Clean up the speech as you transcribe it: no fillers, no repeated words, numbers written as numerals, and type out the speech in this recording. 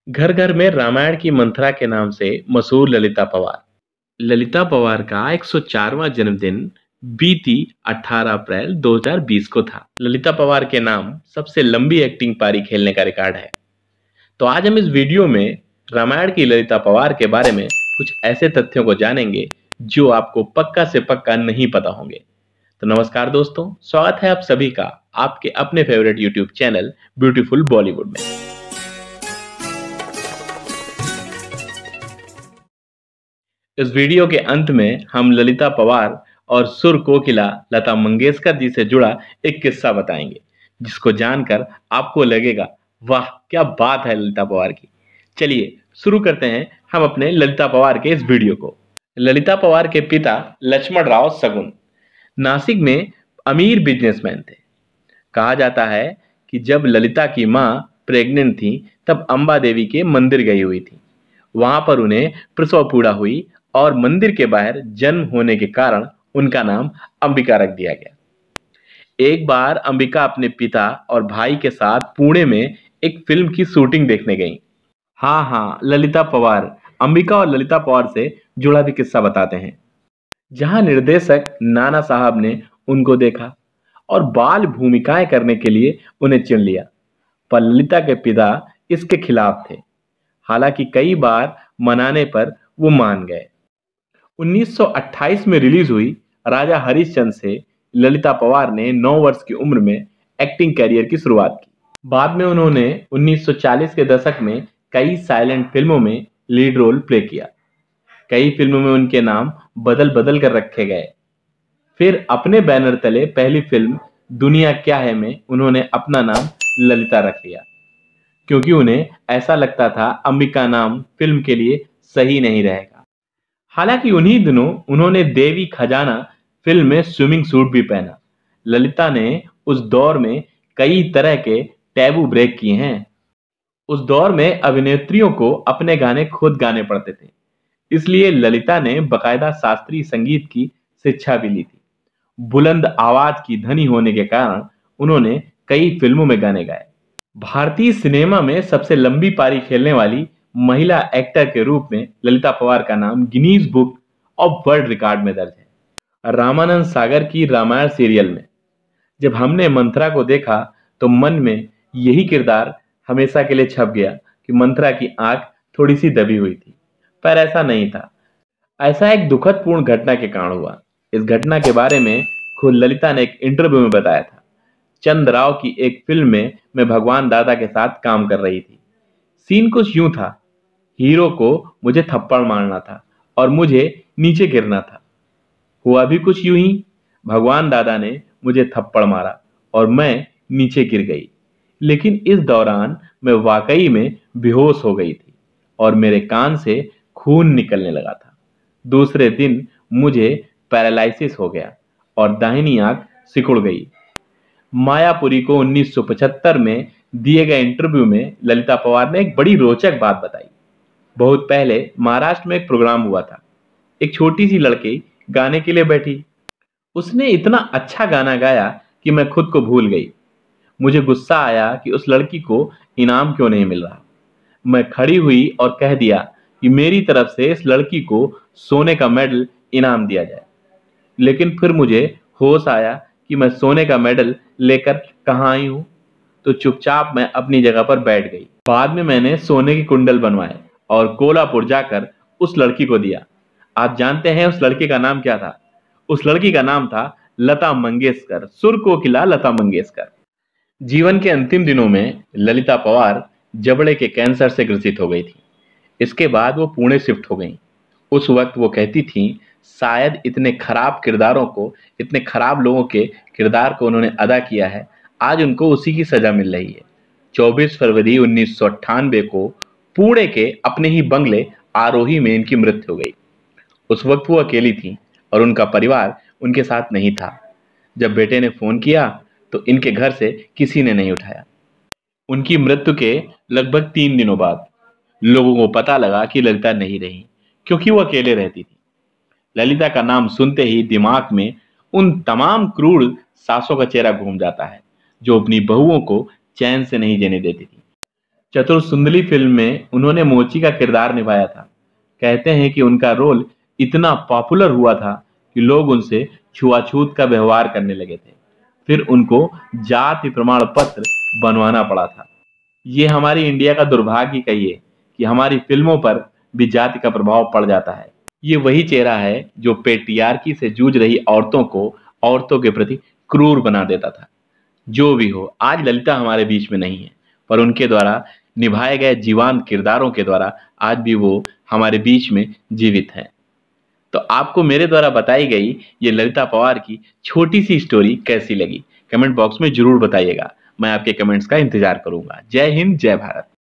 घर घर में रामायण की मंथरा के नाम से मशहूर ललिता पवार। ललिता पवार का 104वां जन्मदिन बीती 18 अप्रैल 2020 को था। ललिता पवार के नाम सबसे लंबी एक्टिंग पारी खेलने का रिकॉर्ड है। तो आज हम इस वीडियो में रामायण की ललिता पवार के बारे में कुछ ऐसे तथ्यों को जानेंगे जो आपको पक्का से पक्का नहीं पता होंगे। तो नमस्कार दोस्तों, स्वागत है आप सभी का आपके अपने favourite YouTube channel beautiful Bollywood में। इस वीडियो के अंत में हम ललिता पवार और सुर कोकिला लता मंगेशकर जी से जुड़ा एक किस्सा बताएंगे, जिसको जानकर आपको लगेगा वाह क्या बात है ललिता पवार की। चलिए शुरू करते हैं हम अपने ललिता पवार के इस वीडियो को। ललिता पवार के पिता लक्ष्मण राव सगुन नासिक में अमीर बिजनेसमैन थे। कहा जाता है कि जब ललिता की मां प्रेग्नेंट थी तब अंबा देवी के मंदिर गई हुई थी। वहां पर उन्हें प्रसव पीड़ा हुई और मंदिर के बाहर जन्म होने के कारण उनका नाम अंबिका रख दिया गया। एक बार अंबिका अपने पिता और भाई के साथ पुणे में एक फिल्म की शूटिंग देखने गई। हाँ, ललिता पवार, अंबिका और ललिता पवार से जुड़ा भी किस्सा बताते हैं। जहां निर्देशक नाना साहब ने उनको देखा और बाल भूमिकाएं करने के लिए उन्हें चुन लिया, पर ललिता के पिता इसके खिलाफ थे। हालांकि कई बार मनाने पर वो मान गए। 1928 में रिलीज हुई राजा हरिश्चंद्र से ललिता पवार ने 9 वर्ष की उम्र में एक्टिंग करियर की शुरुआत की। बाद में उन्होंने 1940 के दशक में कई साइलेंट फिल्मों में लीड रोल प्ले किया। कई फिल्मों में उनके नाम बदल बदल कर रखे गए। फिर अपने बैनर तले पहली फिल्म दुनिया क्या है में उन्होंने अपना नाम ललिता रख लिया, क्योंकि उन्हें ऐसा लगता था अंबिका नाम फिल्म के लिए सही नहीं रहेगा। हालांकि उन्हीं दिनों उन्होंने देवी खजाना फिल्म में स्विमिंग सूट भी पहना। ललिता ने उस दौर में कई तरह के टैबू ब्रेक किए हैं। उस दौर में अभिनेत्रियों को अपने गाने खुद गाने पड़ते थे, इसलिए ललिता ने बकायदा शास्त्रीय संगीत की शिक्षा भी ली थी। बुलंद आवाज की धनी होने के कारण उन्होंने कई फिल्मों में गाने गाए। भारतीय सिनेमा में सबसे लंबी पारी खेलने वाली महिला एक्टर के रूप में ललिता पवार का नाम Guinness book of world record में दर्ज है। रामानंद सागर की रामायण सीरियल में जब हमने मंथरा को देखा तो मन में यही किरदार हमेशा के लिए छप गया कि मंथरा की आंख थोड़ी सी दबी हुई थी, पर ऐसा नहीं था। ऐसा एक दुखद पूर्ण घटना के कारण हुआ। इस घटना के बारे में खुद ललिता ने एक इंटरव्यू में बताया था। चंद राव की एक फिल्म में मैं भगवान दादा के साथ काम कर रही थी। सीन कुछ यूं था, हीरो को मुझे थप्पड़ मारना था और मुझे नीचे गिरना था। हुआ भी कुछ यूं ही, भगवान दादा ने मुझे थप्पड़ मारा और मैं नीचे गिर गई। लेकिन इस दौरान मैं वाकई में बेहोश हो गई थी और मेरे कान से खून निकलने लगा था। दूसरे दिन मुझे पैरालिसिस हो गया और दाहिनी आंख सिकुड़ गई। मायापुरी को 1975 में दिए गए इंटरव्यू में ललिता पवार ने एक बड़ी रोचक बात बताई। बहुत पहले महाराष्ट्र में एक प्रोग्राम हुआ था। एक छोटी सी लड़की गाने के लिए बैठी। उसने इतना अच्छा गाना गाया कि मैं खुद को भूल गई। मुझे गुस्सा आया कि उस लड़की को इनाम क्यों नहीं मिल रहा। मैं खड़ी हुई और कह दिया कि मेरी तरफ से इस लड़की को सोने का मेडल इनाम दिया जाए। लेकिन फिर मुझे होश आया कि मैं सोने का मेडल लेकर कहाँ आई हूं, तो चुपचाप मैं अपनी जगह पर बैठ गई। बाद में मैंने सोने की कुंडल बनवाए और कोल्हापुर जाकर उस लड़की को दिया। आप जानते हैं उस लड़की का नाम क्या था? उस लड़की का नाम था लता मंगेशकर, सुर कोकिला लता मंगेशकर। जीवन के अंतिम दिनों में ललिता पवार जबड़े के कैंसर से ग्रसित हो गई थी। इसके बाद वो पुणे शिफ्ट हो गई। उस वक्त वो कहती थी शायद इतने खराब किरदारों को, इतने खराब लोगों के किरदार को उन्होंने अदा किया है, आज उनको उसी की सजा मिल रही है। 24 फरवरी 1998 को पुणे के अपने ही बंगले आरोही में इनकी मृत्यु हो गई। उस वक्त वो अकेली थी और उनका परिवार उनके साथ नहीं था। जब बेटे ने फोन किया तो इनके घर से किसी ने नहीं उठाया। उनकी मृत्यु के लगभग 3 दिनों बाद लोगों को पता लगा कि ललिता नहीं रही, क्योंकि वो अकेले रहती थी। ललिता का नाम सुनते ही दिमाग में उन तमाम क्रूर सासों का चेहरा घूम जाता है जो अपनी बहुओं को चैन से नहीं जीने देती थी। चतुर सुंदली फिल्म में उन्होंने मोची का किरदार निभाया था। कहते हैं कि उनका रोल इतना पॉपुलर हुआ था कि लोग उनसे छुआछूत का व्यवहार करने लगे थे। फिर उनको जाति प्रमाण पत्र बनवाना पड़ा था। ये हमारी इंडिया का दुर्भाग्य कहिए कि हमारी फिल्मों पर भी जाति का प्रभाव पड़ जाता है। ये वही चेहरा है जो पेट्रियार्की से जूझ रही औरतों को औरतों के प्रति क्रूर बना देता था। जो भी हो, आज ललिता हमारे बीच में नहीं है, पर उनके द्वारा निभाए गए जीवंत किरदारों के द्वारा आज भी वो हमारे बीच में जीवित हैं। तो आपको मेरे द्वारा बताई गई ये ललिता पवार की छोटी सी स्टोरी कैसी लगी? कमेंट बॉक्स में जरूर बताइएगा। मैं आपके कमेंट्स का इंतजार करूंगा। जय हिंद, जय भारत।